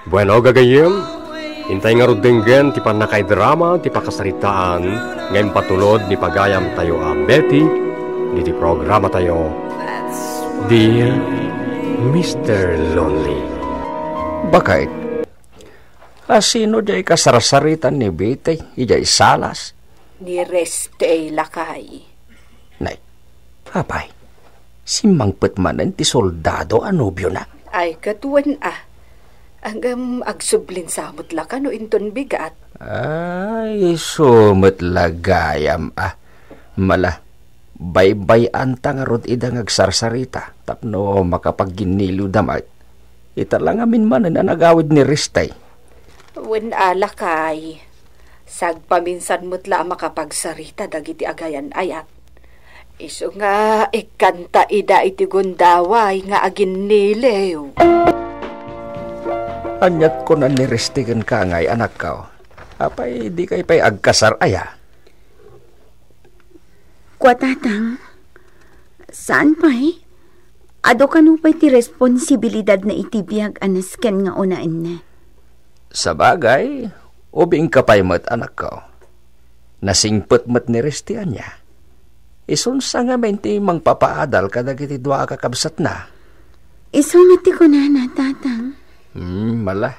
Bueno, gagayem, hintay nga rudenggen ti panakay drama, ti pakasaritaan, ngayon patulod ni pagayam tayo Betty, di ti programa tayo, Dear Mr. Lonely. Bakit? Sino jay kasarasaritan ni Betty, ijay salas? Ni Reste lakay. Nay, papay, si Mangpet manen ti soldado anubyo na. Ay katuan Hanggang agsublin samot laka no inton bigat. Ay, sumot lagayam Mala, baybay antang arod idang agsarsarita. Tapno makapagginilo damay. Italang amin manen ang agawid ni Ristay. Wen alakay. Sagpaminsan mo't makapagsarita dagiti agayan ayat. Iso nga ikanta ida iti gundaway nga aginnilew. Anyat ko na niristigan ka ngay anak ka. Apay di kay pay agkasar aya. Kuatatang, saan pa'y? Ado ka nung pa'y ti responsibilidad na itibiyag anasken nga unain na. Sa bagay, ubing kapay mat anak ka. Nasingpet mat niristian niya. Isunsa nga menti mang papaadal kadagiti dua kakabsat na. Isunati ko na tatang. Mala.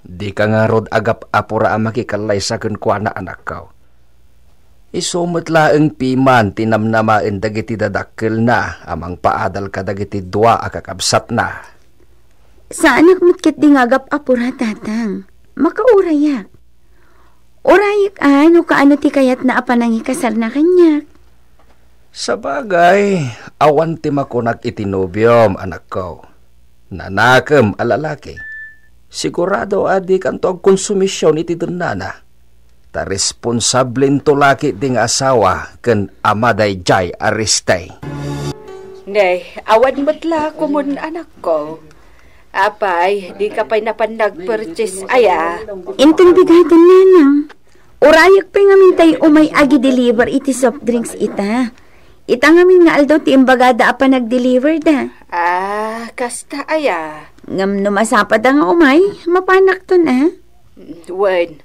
Di ka nga rod agap apura ang makikalay sa kunkwa na anak ka. Isumot laeng piman tinamnamain dagiti dadakkel na amang paadal ka dagiti dua akakabsat na. Sa anak mo't ket di ngagap apura tatang. Makaurayak. Urayak ano kaano ti kayat na apanangi kasar na kanyak. Sa bagay, awan ti makunak itinubyom anak ko. Nanakam alalaki. Sigurado adi kanto ag konsumisyon iti dunana. Ta responsableng tulaki ding asawa ken amaday jay aristay. Nay, awan mo't kumun anak ko. Apay, di ka pa'y napanag-purchase aya. Intong bigatan nanang. Urayak pa'y ngamintay umay agi deliver iti soft drinks ita. Ita ngamin nga aldaw ti imbagada apa nag-deliver da. Kasta aya. Ngam numasapad nga umay, mapanak to na. Wen,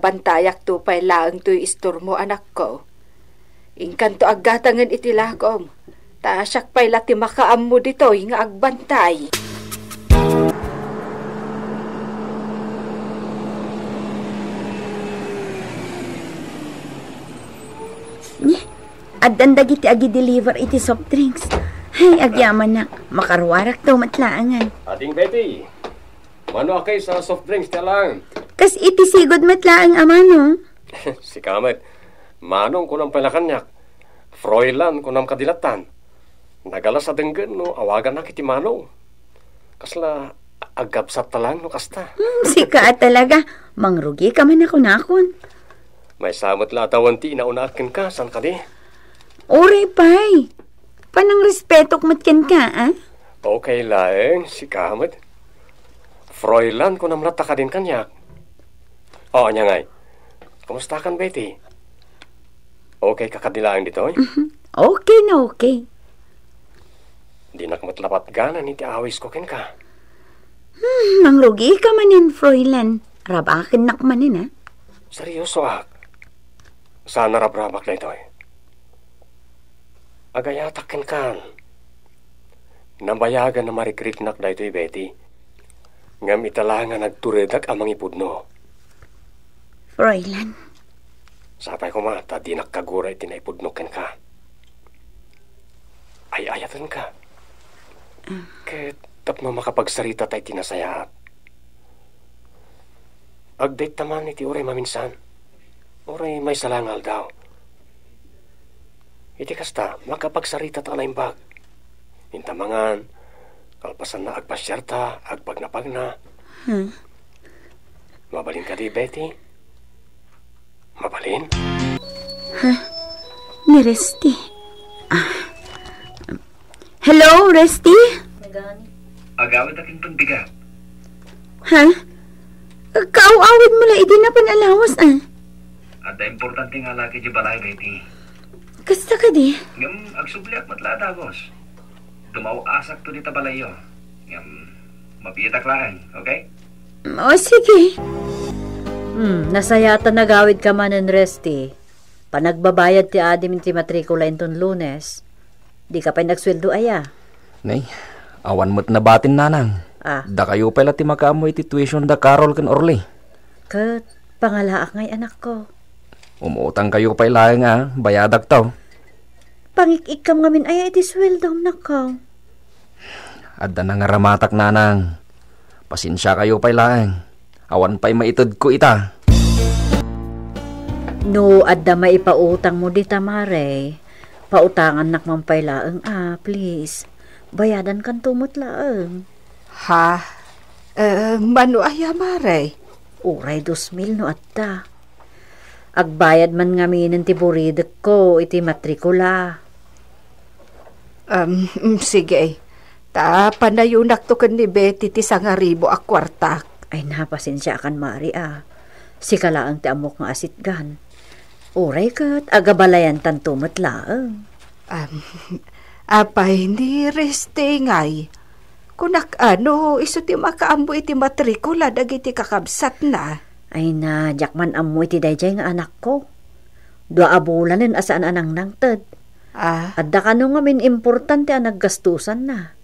bantayak to pa'y laang to'y istor mo anak ko. Ingkan to aggatangan iti lakom. Siyak pa'y lati makaam mo dito nga agbantay. At dandag iti agi-deliver iti soft drinks. Hay, agyaman na. Makarwarak daw matlaangan. Ating Betty, mano akay sa soft drinks talang? Kas iti sigod matlaang amano. Si Kamet, manong kunang palakanyak. Froilan kunang kadilatan. Nagala sa denggan no, awagan na kiti manong. Kasla agapsat talang no kasta. Sika talaga. Mangrugi ka man ako nakon. May samot latawan ti inaunakin ka, san ka di? Ore, pay. Panang respetok matken ka, Okay laeng, si Kamet. Froilan ko namlata ka din kanyak. Oo, niya ngay. Kamusta kan, Betty? Okay ka kadilaang dito, eh? Okay na okay. Di nakmatlapat gana ni ti awis ko ken ka. Mangrugi ka manin, Froilan. Rabakin nakmanin, Seryoso, Sana rabrabak na ito, eh. Agayatakin kan. Nambayagan na marikriknak na ito, Betty. Ngam italangan nagturedak amang ipudno. Froilan. Sapay ko mata, di nakagura itinaipudnoken ka. Ay ayatan ka. Ket tapno makapagsarita tayo tinasayaat. Agdate taman iti oray maminsan. Oray may salangal daw. Iti kasta, makapagsarita ta na imbag. Intamangan, kalpasan na agpasyarta, agpagnapag na. Mabalin ka di, Betty? Mabalin? Ni Resty. Hello, Resty? Agawid aking pagbigat. Kaawawid mo la, hindi na panalawas, At importante nga lagi di balay, Betty. Kasta ka di? Ngam, agsubliak matlatagos. Tumaw asak to di tabalayo. Ngam, mapiyatak lang, okay? O sige. Nasayata nagawid ka man ng resti. Panagbabayad ti adim ti matrikula inton Lunes. Di ka pa'y nagsweldo aya. Nay, awan mo't nabatin nanang. Da kayo pala ti makaamoy ti tuition da Carol kan Orly. Kat, pangalaak ngay anak ko. Umuutang kayo pala nga, bayadak tao. Pangikikam ngamin aya iti sweldo na ko. Adda na nga ramatak nanang. Pasensya kayo pala. Awan pa'y maitod ko ita. No, adda maipautang mo di tamare. Pautangan nak mampaylaang please. Bayadan kan tumot laang. Ha? Mano aya mare? Uray 2,000 no adda. Agbayad man ngamin ti buridek ko iti matrikula. Sige. Ta panayunak to ken ni Betty ti 1,000 a kwarta. Ay napasensya kan mari Si kalaang ti amok nga asitgan. Uray kat agabalayan tan tumot laang. Apay ni reste ngay. Kunak ano, iso ti makaambo iti matrikula dagiti kakabsat na. Ay na, jakman amoy ti dayjay nga anak ko. 2 abulanin asaan anang nangtad. Adda ka no nga min importante ang naggastusan na.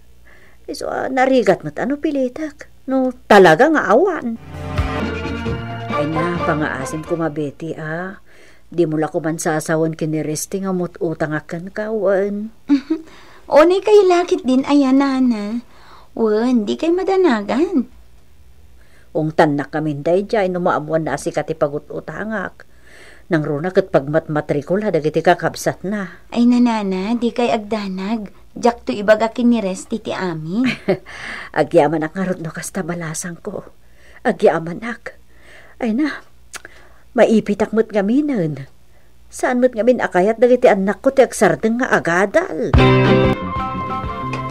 Iso narigat mo't ano pilitak. No talaga nga awan. Ay na, pangaasim ko mabeti Di mula ko man sasawan kiniresti nga mo't utang akan kawan. Onay kay lakit din ayan nana. Wan, di kay madanagan. Ungtan na kami dayjay no maamuan na si katipagut utangak. Nang runa kat pagmatmatrikula dagiti kakabsat na. Ay nanana, di kay agdanag. Jak to ibaga kiniresti ti amin. Agyaman ak ngarot no kasta balasang ko. Agyaman ak. Ay na, maipitak mo't ngaminan. Saan mo't ngamin akayat dagiti anak ko ti agsardeng nga agadal.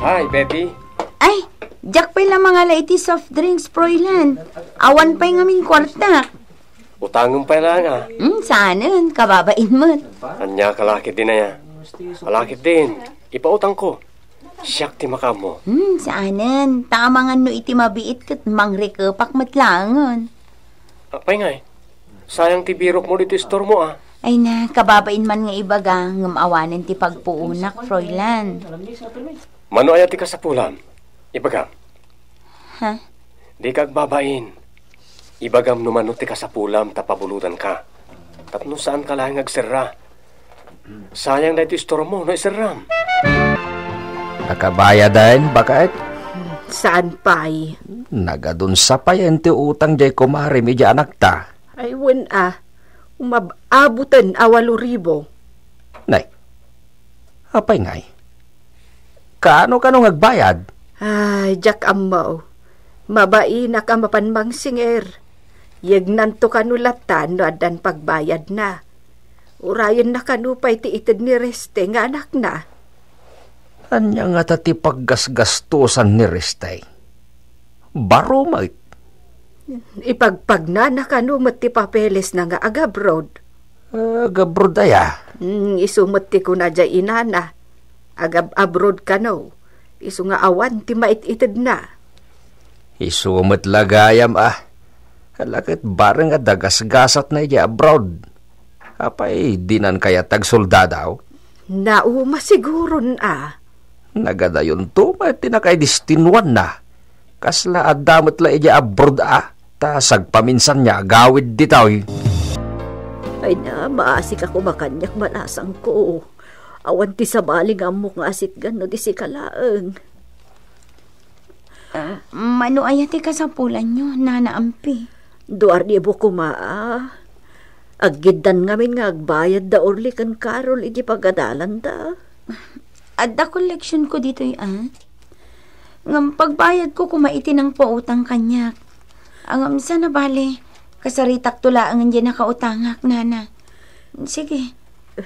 Hi, Betty. Ay, jak pa'y lang mga laiti soft drinks, Froilan. Awan pa'y ngamin kwarta. Utangong pa lang Saanan, kababain mo't. Anya kalakit din na ya. Kalakit din. Ipautang ko. Siyak ti makamo. Saanan, tamangan no iti mabiit kat mangrekapak matlangon. Apay ngay. Sayang ti birok mo dito store mo Ay na, kababain man nga ibaga ngamawanan ti pagpuunak, Froilan. Mano aya ti kasapulam? Ibagam. Ha? Di kag babain. Ibagam no mano ti kasapulam tapabulutan ka. Tapno saan ka lang agserra. Sayang na iti store mo no iserram. Nakabayadan, bakit? Saan pa'y? Nagadun sa payan ti utang jay kumari medya anak ta. Ay wen umabutan 8,000. Nay, apay ngay. Kaano ngagbayad? Ay, jak amaw. Mabai na ka mapanmang singer. Yagnan to kanulatan no adan pagbayad na. Urayan na kanupay ti itid ni Reste nga anak na. Anya nga tati paggasgastusan ni Reste. Baro may. Ipagpag na kanumot ti papeles na nga agabrod. Agabrod aya? Isumot ti kuna dya inana. Abroad ka no. Isu nga awan ti mait-itid na. Isumot lagayam Halakit bareng nga dagas-gasat na iya abroad. Apay dinan kaya tagsoldadaw? Masiguron Nagadayon to, may tinakay distinwan na. Kasla adamot la iya abroad ta sagpaminsan niya gawid ditaw. Ay na, maasik ako makanyak malasang ko. Awan ti sabaling amok nga asitgan no di si kalaang. Mano ayati kasapulan nyo, nanaampi. 2,000 kuma Aggidan ngamin nga agbayad da orli kan Carol iti pagadalan da. Adda collection ko dito ngam pagbayad ko kumaiti ng pautang kanyak. Ang amsa na bale, kasaritak tula ang hindi nakautangak, nana. Sige,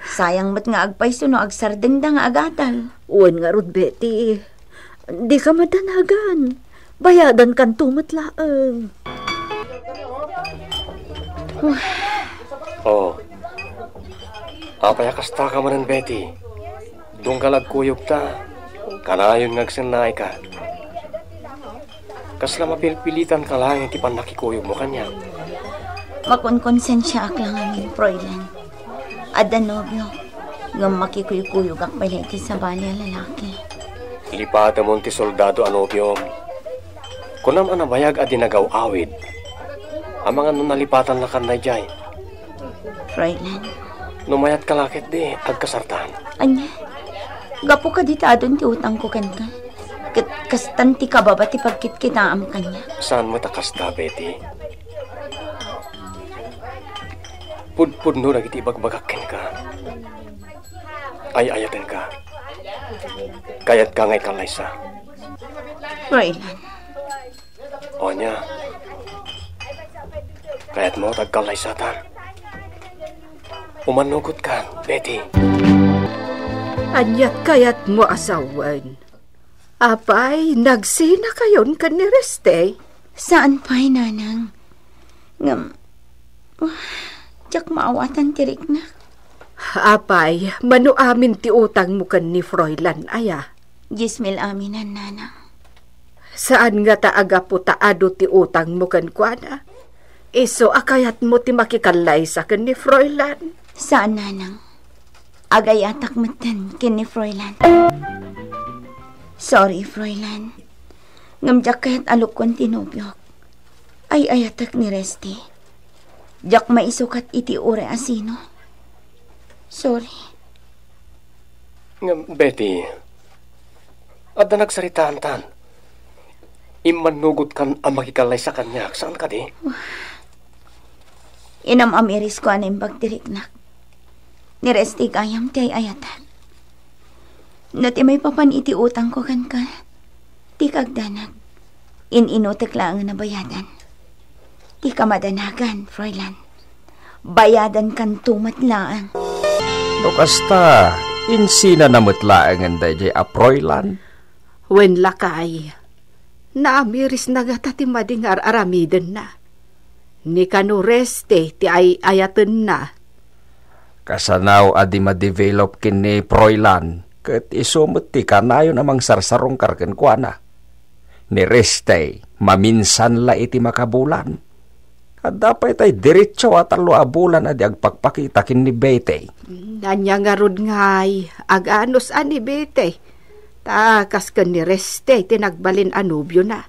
sayang mat nga agpayso no agsardeng da nga agatal. Uwan nga rod, Betty. Di ka madanagan. Bayadan kan tumatlaang. Apaya kasta ka manan, Betty. Doon ka lagkuyog ta. Kanayon ngagsanay ka. Kas na mapilpilitan ka lang, iti pan nakikuyog mo kanya. Makonkonsensya ak lang angin, Froilan. Adda nobyo, nga makikuyukuyog ak pala iti sa bali ang lalaki. Lipata mo ti soldado anobyo. Kunam anabayag adi nagaw-awid. Ang mga nalipatan na kanay jay. Froilan. Numayat kalakit di, agkasartan. Anya, gapo ka ditadon ti utang ko kan ka. Kastanti ka ba ti pagkit-kitaam kanya? Saan mo takasta, Betty? Pudpud no nagiti bagbagakin ka. Ay-ayatin ka. Kayat ka ngay kalaysa. Froilan. O niya. Kayat mo tagkalaysatan. Umanugot ka, Betty. Anyat kayat mo asawan. Apay, nagsina kayon kan ni Reste. Saan pa'y nanang? Ngam, jak maawatan tirik na. Apay, manuamin ti utang mo kan ni Froilan, aya. 10,000 aminan, nanang. Saan nga taaga po taado ti utang mo kan kuana? Iso akayat mo ti makikalay sa kan ni Froilan. Saan, nanang? Agayatak matan kin ni Froilan. Sorry, Froilan. Ngamjak kahit alok kon tinubyok. Ay ayatak ni Resti. Jak maisukat iti ure asino. Sorry. Betty, adda nagsaritaan tan. Imanugot kan ang makikalay sa kanya. Saan ka di? Inam-amiris ko anong bagdiriknak. Ni Resti kayam ti ayatak. Nati may papan iti utang ko kan ka. Ti kagdanag. Ininutek lang na bayadan. Ti kamadanagan, Froilan. Bayadan kan tumatlaan. No kasta, insina namutlaang ang dayjay a Froilan. Wen lakay. Naamiris na gata ti madingar aramiden na. Ni kanu Reste ti ayaten na. Kasanaw adi ma-develop kini Froilan. Ket isumot ti kanayon amang sarsarong karken kuana. Ni Reste, maminsan la iti makabulan. At dapat ay diretso at abulan adi agpakpakita kin ni Betty. Nanya nga rod ngay, aganos ani Betty. Takas ka ni Reste, tinagbalin anubyo na.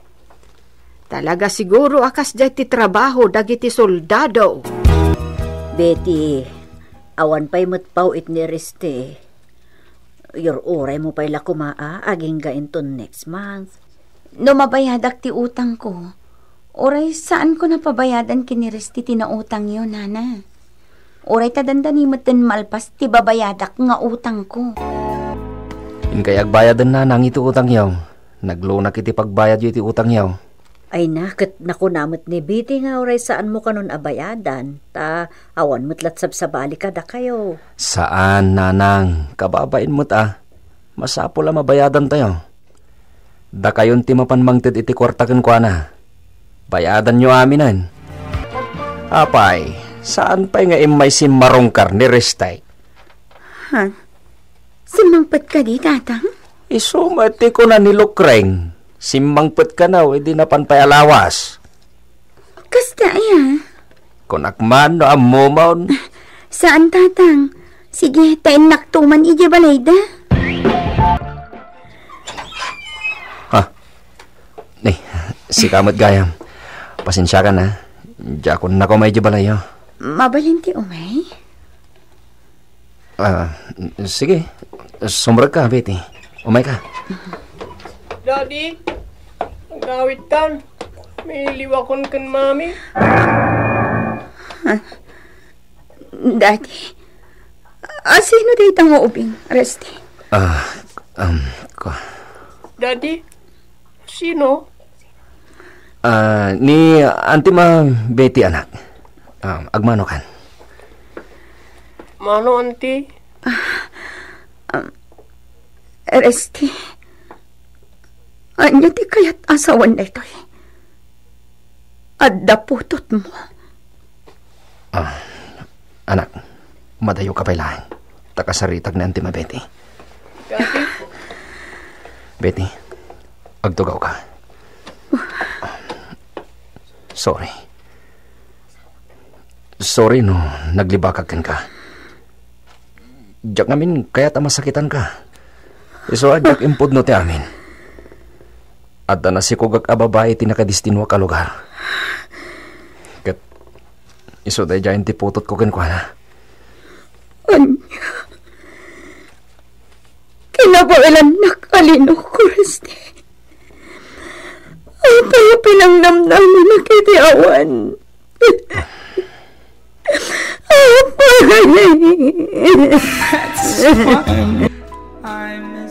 Talaga siguro akas jay ti trabaho dagiti soldado. Betty, awan pa'y matpaw it ni Reste. Your oray mo pa'y lakumaa, aging gainton next month. No mabayadak ti utang ko, oray saan ko napabayadan kini Resti tinautang yun, nana? Oray tadandani maten malpas ti babayadak nga utang ko. Inkay agbayadan na nang iti utang yaw. Naglunak iti pagbayad yu iti utang yaw. Ay nakat nakunamot ni Betty nga oray saan mo kanon abayadan. Ta awan mo't sabsabali ka da kayo. Saan, nanang? Kababain mo't Masapol la mabayadan tayo. Da kayon ti mapanmangted iti kwartaken kwa na. Bayadan nyo aminan. Apay, saan pa'y nga imay si marongkar ni Restay? Ha? Simangpat ka di, tatang? Isumati ko na nilukreng. Simbangpet ka na, hindi na panpay alawas. Kasta ya? Kunakman no amumaon. Saan, tatang? Sige, tayo naktuman ija balayda. Ha? Ni, si kamot gayam. Pasensya ka na. Diyan na ko may ija balayo. Mabalinti umay? Sige. Sumbrag ka, Betty. Umay ka. Daddy, ang gawit tan. May liwakon kan mami. Daddy, sino day tang uubing, Resti? Daddy, sino? Ni Antima Betty, anak. Agmano kan? Mano, auntie? Resti, anya ti kayat asawan na ito eh. Adda putot mo. Anak, madayo ka pailahan. Takasaritag na Antima Betty. Daddy? Betty, agtugaw ka. Sorry no, naglibakakan ka. Jak namin kaya masakitan ka. Iso jak impod no ti amin. At na si kugag ababay ti nakadistinwa ka lugar. Kat iso day jayan ti putot ko kenkwana. Anya. Kinabailan nakalino ko, Rusty. Ay, tayo pinangnamnam mo na kitiawan.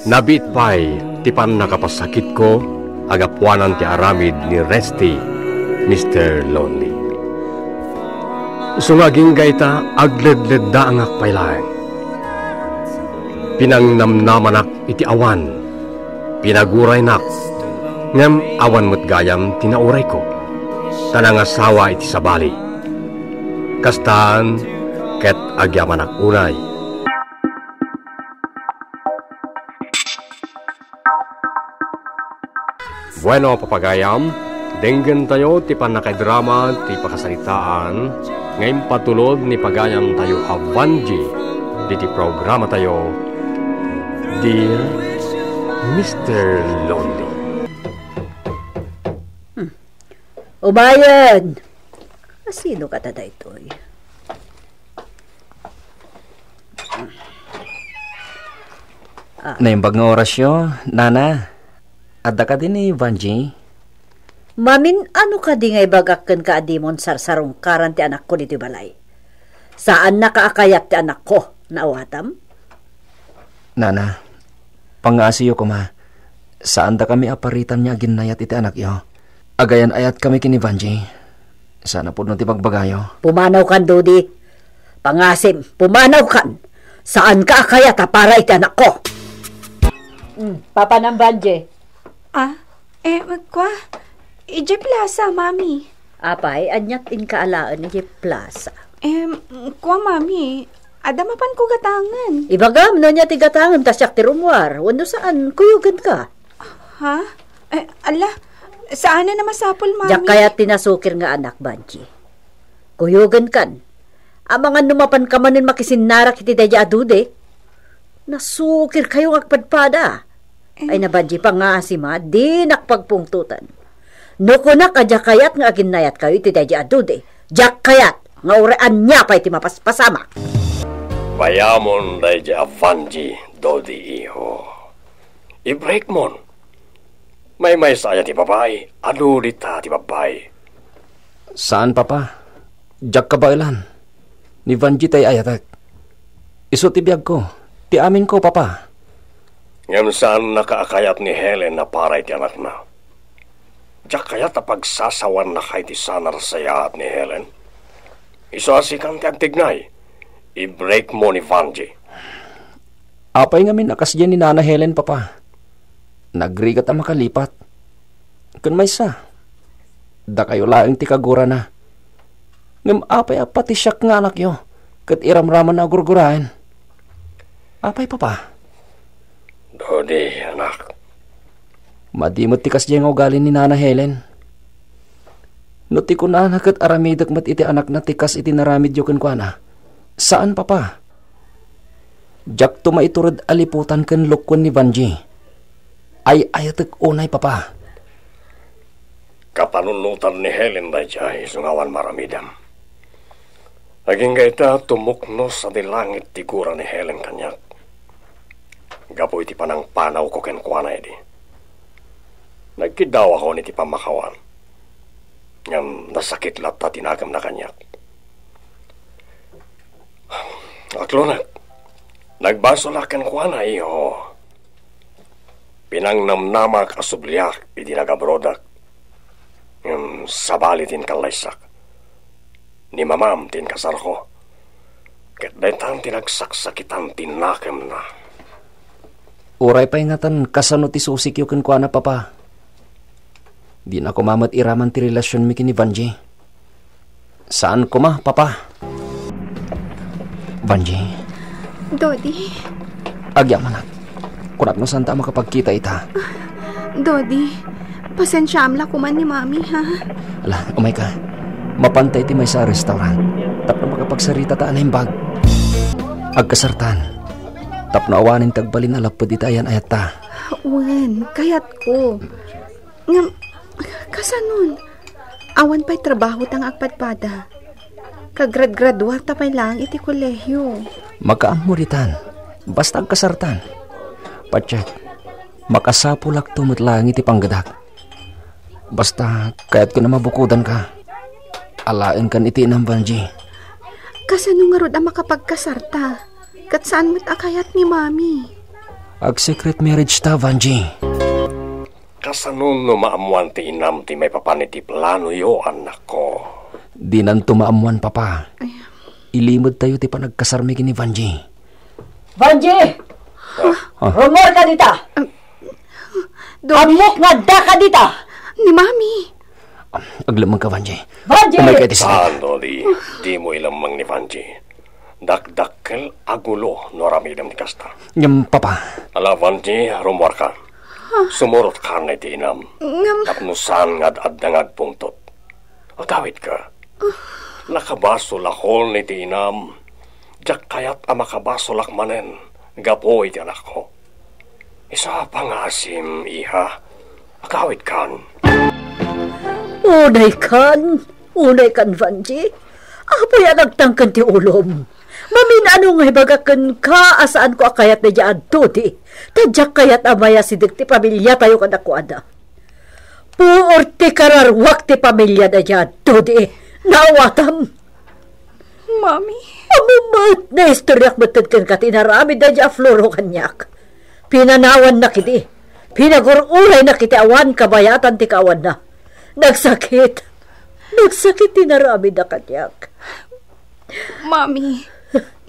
Nabit pa'y tipan nakapasakit ko, agapuanan ti aramid ni Resty, Mr. Lonely. Sungaging gaita, agledled da ang akpailaeng. Pinangnamnamanak iti awan, pinaguray nak, ngam awan mo't gayam tinauray ko, tanang asawa iti sabali. Kastaan, ket agyaman ak unay. Bueno, papagayam, denggan tayo ti panakaidrama ti pakasalitaan, ngayon patulod ni pagayam tayo Avanji, di programa tayo, Dear Mr. Lonely. Ubayan! Sino ka tada ito'y? Naimbag nga orasyo, Nana. Adda ka din ni Vanji. Mamin, ano ka di ngay bagakken ka adimon sarsarong karan ti anak ko dito balay? Saan nakaakayat ti anak ko? Nauhatam? Nana, pangasiyo ko ma. Saan da kami aparitan niya ginayat iti anak yo? Agayan ayat kami kini Vanji. Sana po nung tipagbagayo. Pumanaw kan, Dodi. Pangasim, pumanaw kan. Saan ka akayat para iti anak ko? Papa ng Vanji. Kwa? Ije plaza, Mami. Apay, anyat in kaalaan ije plaza. Kwa, Mami. Adamapan ko gatangan. Ibagam na niya ti gatangan tasyak ti rumwar. Wano saan, kuyugan ka? Ha? Ala, saan na masapol, Mami? Diyak kaya tinasukir nga anak, Banji. Kuyugan kan. Amangan numapan ka manin makisinarak iti dadya adude. Nasukir kayo agpadpada. Ay na Banji pa nga asima, di nakpagpungtutan. Nukunak a diyak kayat nga aginayat kayo iti dadya adude. Diyak kayat nga uraan niya pa iti mapaspasama. Bayamon dadya Avanji, Dodi iho. I-break mon. May saya ti babay, adulita ti babay. Saan, Papa? Jak kabailan. Ni Vanji tay ayatak. Iso ti biyag ko. Ti amin ko, Papa. Ngam saan nakaakayat ni Helen na para iti anak na. Jak kayat na pagsasawan na kay ti sanar sayaat ni Helen. Iso asikan ti agtignay. I-break mo ni Vanji. Apay ngamin akas dyan ni Nana Helen, Papa. Nagrigat ang makalipat. Kun may sa. Da kayo laing ti kagura na. Ngam apay apati siyak nga anak yo. Kat iramraman na gurgurahin. Apay, Papa. Dodi, anak. Madimot tikas dyan nga ugali ni Nana Helen. No ti kunahan kat aramidak mat iti anak na tikas iti naramid yo kenkwana. Saan, Papa? Jak tumaiturad aliputan ken lukkon ni Vanji. Ay ayatek unay, Papa. Kapanunutan ni Helen da jay sungawan maramidam. Aging gaita tumuknos sa dilangit tigura ni Helen kanyak. Gapo iti panang panaw ko kenkwana edi. Nagkidaw ako ni ti pamakawan. Ngam nasakit lata tinagam na kanyak. Aklonat, nagbaso la kenkwana iho. Pinangnamnamak asubliak iti nagabrodak. Sabali tin kalaysak. Ni mamam tin kasarko. Ket daytan tinagsaksakitan tinakam na. Uray pa ingatan kasano ti susik yu kenkwana, Papa. Di na ko mamat iraman ti relasyon mi kini Vanji. Saan ko ma, Papa? Vanji. Dodi. Agyaman at. Kunak no santa makapagkita ita. Dodi, Pasensyam la kuman ni Mami, ha? Ala, umay ka. Mapantay ti may sa restaurant. Tapno makapagsarita ta alimbag. Agkasartan. Tapno awanin tagbalin alapod itayan ayat ta. Wen, kayat ko. Ngam, kasanon? Awan pa'y trabaho tang agpadpada. Kagrad-graduar ta pa'y lang iti kolehyo. Magkaamuritan. Basta agkasartan. Patsyak, makasapulak tumot lang iti panggadak. Basta, kaya't ko na mabukudan ka. Alain kan iti ng Vanji. Kasano nga rod ang makapagkasarta? Kat saan mo't akayat ni Mami? Ag secret marriage ta, Vanji. Kasanun no maamuan ti inam ti may papaniti plano yo, anak ko. Di nan tumaamuan, papa. Ilimod tayo ti panagkasarmigin ni Vanji. Vanji! Rumor ka dita! Amok nga da ka dita! Ni Mami. Aglamang ka, Vanji. Vanji! Sano di mo ilamang ni Vanji. Dakdakkel agulo no ramidam ni kasta. Nyam, papa. Ala Vanji, rumor ka. Sumurot ka na iti inam. Tapnusan ngad-ad na ngad pungtot. O tawid ka. Nakabasol ako ni iti inam. Diyak kayat ang makabasol manen. Gapo iti anak ko. Isa pangasim, iha. Akawid kan. Unay kan, Vanji. Apoy nagtangkan ti ulom. Mamin ano nga ibagakan ka asaan ko akayat na dyan tuti. Tadyak kayat amaya sidik ti pamilya tayo kanakuada. Puor ti kararwak ti pamilya na dyan tuti. Nawatam. Mami. Amumat na istoryak matad kan katinarami na dyan floro kanyak. Pinanawan na kiti. Pinagururay na kiti awan kabayatan ti kawan na. Nagsakit tinarami na kanyak. Mami,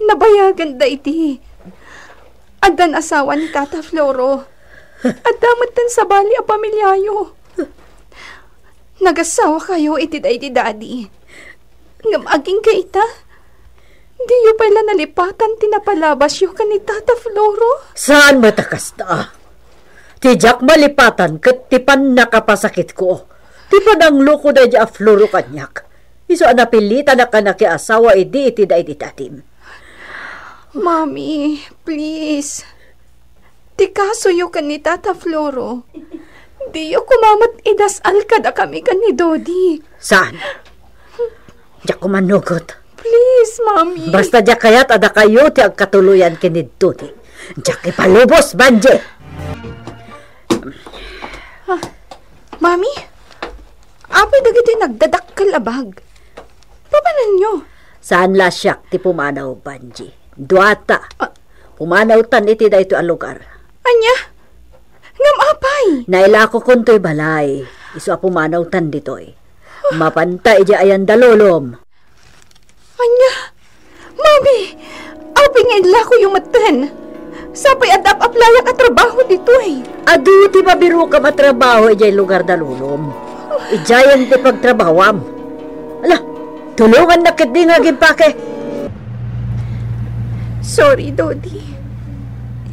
nabayagan da iti. Adan asawa ni Tata Floro. Adamatan sa bali a pamilyayo. Nagasawa kayo iti da iti daddy. Ngamaging ka ita. Di yu pala nalipatan tinapalabas yu ka ni Tata Floro. Saan matakas ta? Tijak malipatan kat tipan nakapasakit ko. Tipan ang luko na dya Floro kanyak. Iso anapilita na ka na asawa iti da iti tatim. Mami, please. Ti kaso yu ka ni Tata Floro. Di yu kumamat idasal ka da kami ka ni Dodi. Saan? Diyak kumanugot. Please, Mami. Basta diyak kayat ada kayo ti agkatuluyan kinidto ti. Diyak ipalubos, Vanji. Mami, apay dagiti nagdadakkel abag. Papanan nyo? Saan la siyak ti pumanaw, Vanji? Duata. Pumanaw tan iti da ito ang lugar. Anya? Ngam apay? Nailako kunto'y balay. Iso a pumanaw tan dito'y. Mapantay di ayan dalolom. Anya? Mami, apay nga idla ko yung matan. Sapay adap aplaya ka trabaho dito eh. Adu ti mabiru ka matrabaho ijay lugar dalolom. Ijayan ti pagtrabawam. Ala, tulungan na kit di nga gimpake. Sorry, Dodi.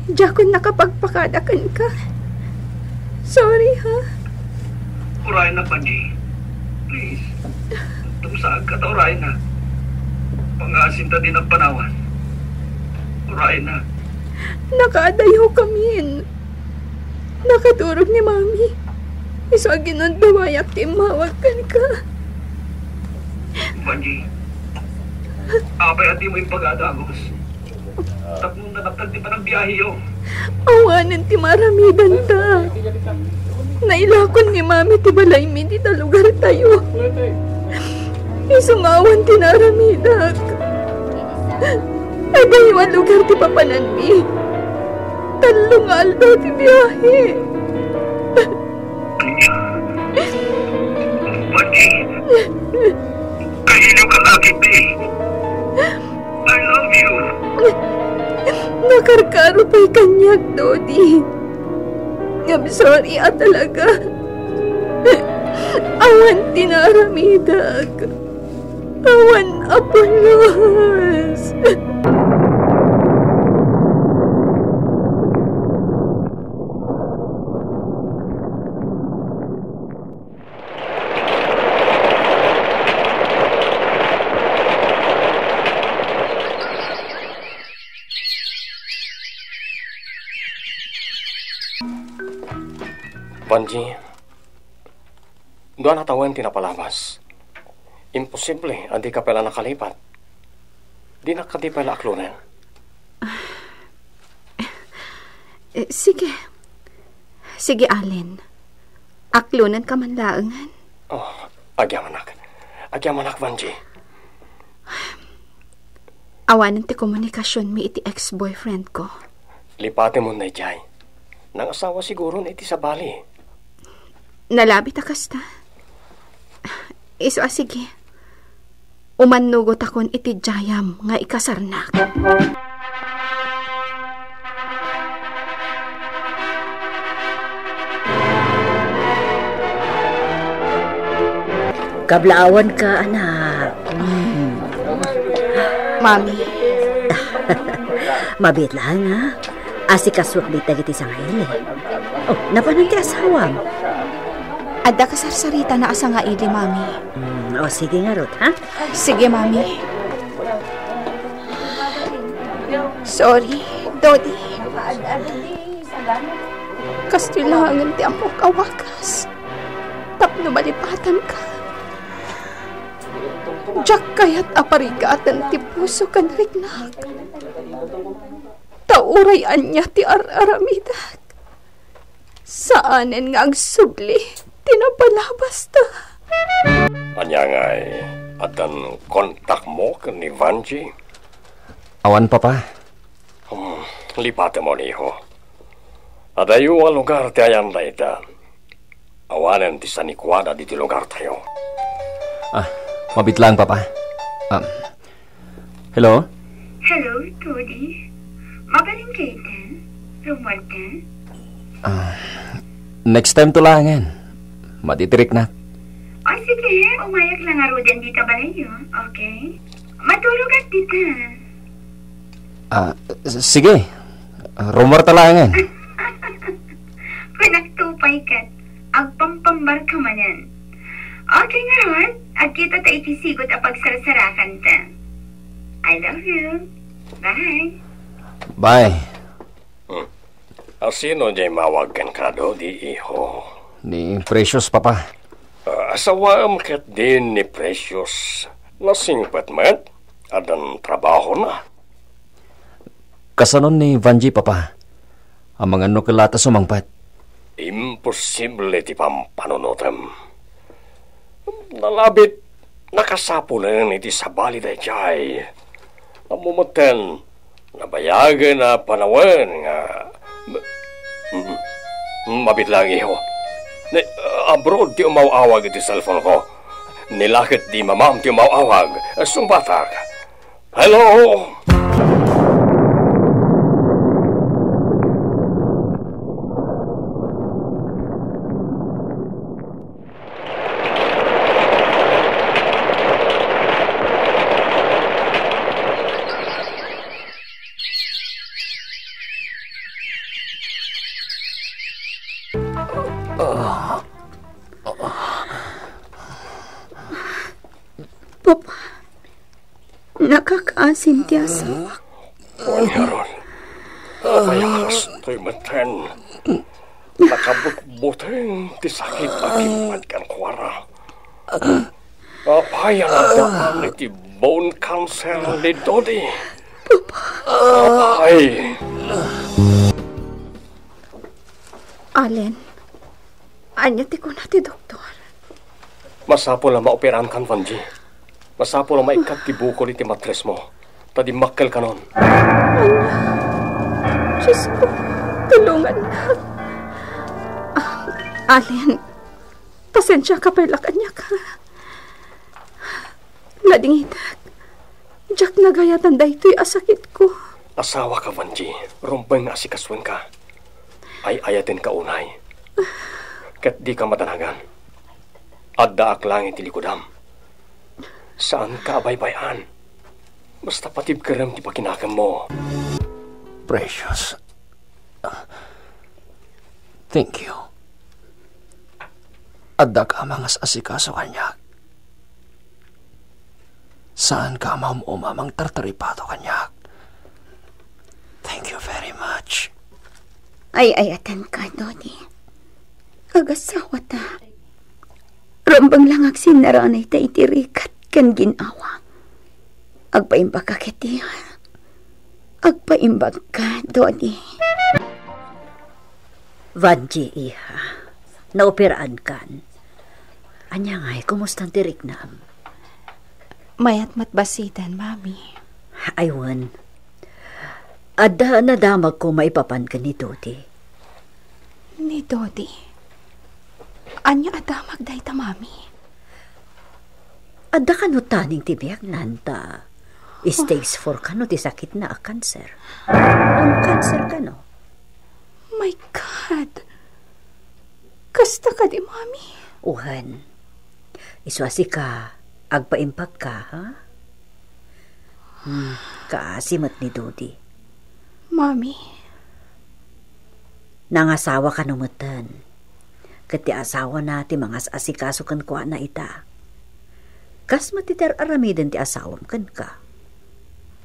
Diya ko nakapagpakadakan ka. Sorry, ha? Urayan na, Vanji. Please. Tumsaag ka ta, urayan na. Pangasin ta din ang panawan. Urayan na. Nakaadayaw kami. Nakaturog ni Mami. Iso ginundawayak ti mawagkan ka. Vanji, apay ati mo yung pag-adagos. Tapos nanaptag di pa ng biyahe yun. Awanan ti maramidan ta. Nailakon ni Mami ti balay mi di ta lugar tayo. Isungawan ti naramidak. Adayiwan lugar ti papanan mi. Talungal daw ti biyahe. Vanji, kahilo ka lagi, di. I love you. Nakarkaro pa'y kanyak, Dodi. I'm sorry, talaga. Awan tinaramidag. Awan apulos. Vanji, doon natawan tinapalabas. Imposible, andi ka pala nakalipat. Di na ka di pala aklunan. Sige. Sige, Allen. Aklunan ka man laangan. Oh, agyamanak. Agyamanak, Vanji. Awanan ti komunikasyon mi iti ex-boyfriend ko. Lipate mo na jay. Nang asawa siguro na iti sa bali. Nalabi ta kasta. Iso sige. Umanugot akon iti jayam nga ikasarnak. Kablaawan ka, anak. Mami. Mabit lang, ha? Asikaswak di tagiti sa ngayon, eh. Oh, napanan ti asawam. Adda kasarsarita na asa nga ili, Mami. Sige nga, Ruth, ha? Sige, Mami. Sorry, Dodi. Kastilangan ti amok awakas. Tapno malipatan ka. Diyak kaya't aparigatan ti puso kan rignak. Taurayan niya ti ar-aramidak. Saanen nga ang subli, tinapalabas ta. Anya nga'y adan kontak mo kan ni Vanji? Awan, Papa. Lipate mo niho. Adayo ang lugar ti ayan da ita. Awanen ti sanikwada di ti lugar tayo. Mabit lang, Papa. Hello? Hello, Tony. Magaling kayo din? Rumaldan? Next time tulangan. Matitirik na. O sige, umayag lang aro din dito ba ninyo, okay? Matulog at dito. Sige. Rumor talangan. Kung nagtupay ka, agpampambar ka manan. Okay nga ron, agkita ta itisigot a pagsarsarakan ta. I love you. Bye. Bye. Sino jay mawagan ka do di iho? Ni Precious, Papa. Asawa kat din ni Precious. Nasingpat mat, adan trabaho na. Kasanon ni Vanji, Papa. Ang mga nukulata sumangpat. Imposible ti pampanunutam. Nalabit, nakasapo na yan iti sabali da jay. Namumatan, nabayagan na panawan nga. Mabit lang iho. Abroad ti umawawag iti cellphone ko. Nilakit di mamam ti umawawag. Sumbatak. Hello? Papa, nakakaasin ti asawa. Yaron, payakas to'y matan. Nakabutbuteng ti sakit akimat kan kuwara. Apayang daan iti bone cancer ni Dodi. Apay. Allen, anya ti ko na ti doktor. Masapo na maoperan kan, Vanji. Masapo na maikat ti bukol iti matres mo. Tadi makkel ka nun. Diyos ko, tulungan na. Allen, pasensya ka pala kanya ka. Ladingitak, Jack nagayatan da ito'y asakit ko. Asawa ka, Vanji. Rumbay nga asikaswen ka. Ay ayatin ka unay. Kat di ka madanagan. Adda ak lang iti likudam. Saan ka baybayan? Basta patib ka rin di pakinakam mo. Precious. Thank you. Adda ka mangas asikaso kanya. Saan ka mamang tartaripato kanya. Thank you very much. Ay, atan ka, Dodi. Kagasawa ta. Rambang lang agsinaranay ta itirikat kan ginawa. Agpaimbag ka kiti. Agpaimbag ka, Dodi. Vanji, iha. Naoperaan kan. Anya nga'y, kumustang tirik na? Mayat matbasitan, Mami. Aywan. Adda nadamag ko maipapan ka ni Dodi. Ni Dodi? Anya adamag day ta, Mami? Adda ka no taning tibiyag nanta. Stage 4 ka no ti sakit na a cancer. Ang cancer ka no? My God! Kasta ka di, Mami? Uhan. Iswasi ka. Agpaimpag ka, ha? Kaasimat ni Dodi. Mami? Nangasawa ka numutan. Kati asawa na ti mga asikaso kan kuha na ita. Kas matiter aramiden ti asawam kan ka.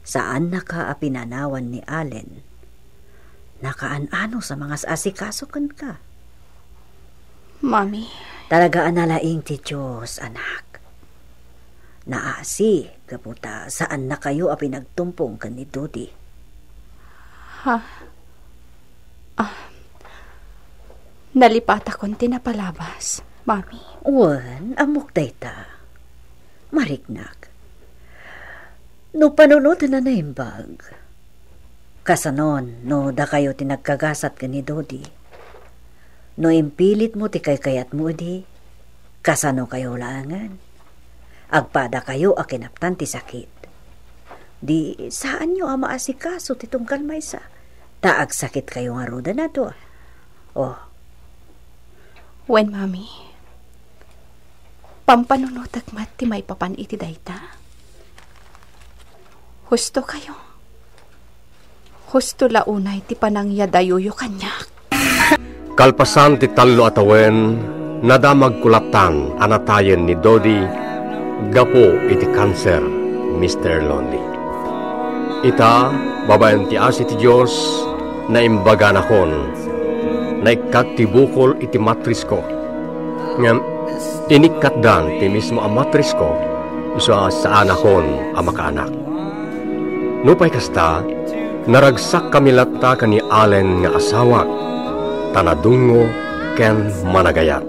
Saan na ka apinanawan ni Allen? Nakaan-ano sa mga asikaso kan ka? Mami? Talagaan nalaing ti Diyos, anak. Naasi, kaputa, saan na kayo apinagtumpong kan ni Dodi? Ha? Nalipat akong tinapalabas, Mami. Wan, amok dayta. Mariknak. No panunod na naimbag. Kasanon, no da kayo tinagkagasat ka ni Dodi. No impilit mo ti kayat mo di, kasano kayo langan. Agpada kayo akinaptan ti sakit. Di saan nyo ama asikaso ti tungkal maysa. Taag sakit kayo nga roda na to. Oh. When, Mami? Pampanunotag mat ti may papan iti dayta. Husto kayo. Husto launay ti panangyadayuyo kanya. Kalpasan ti tallo atawen, nadamag kulaptan anatayen ni Dodi, gapo iti cancer, Mr. Lonely. Ita, babayan ti asi ti Diyos, na imbaga nakon, na ikat ti bukol iti matris ko. Ngam, inikat dan ti mismo ang matris ko, isa sa anakon ang makaanak. Nupay kasta, naragsak kami latta ka ni Allen nga asawa, tanadungo ken managayat.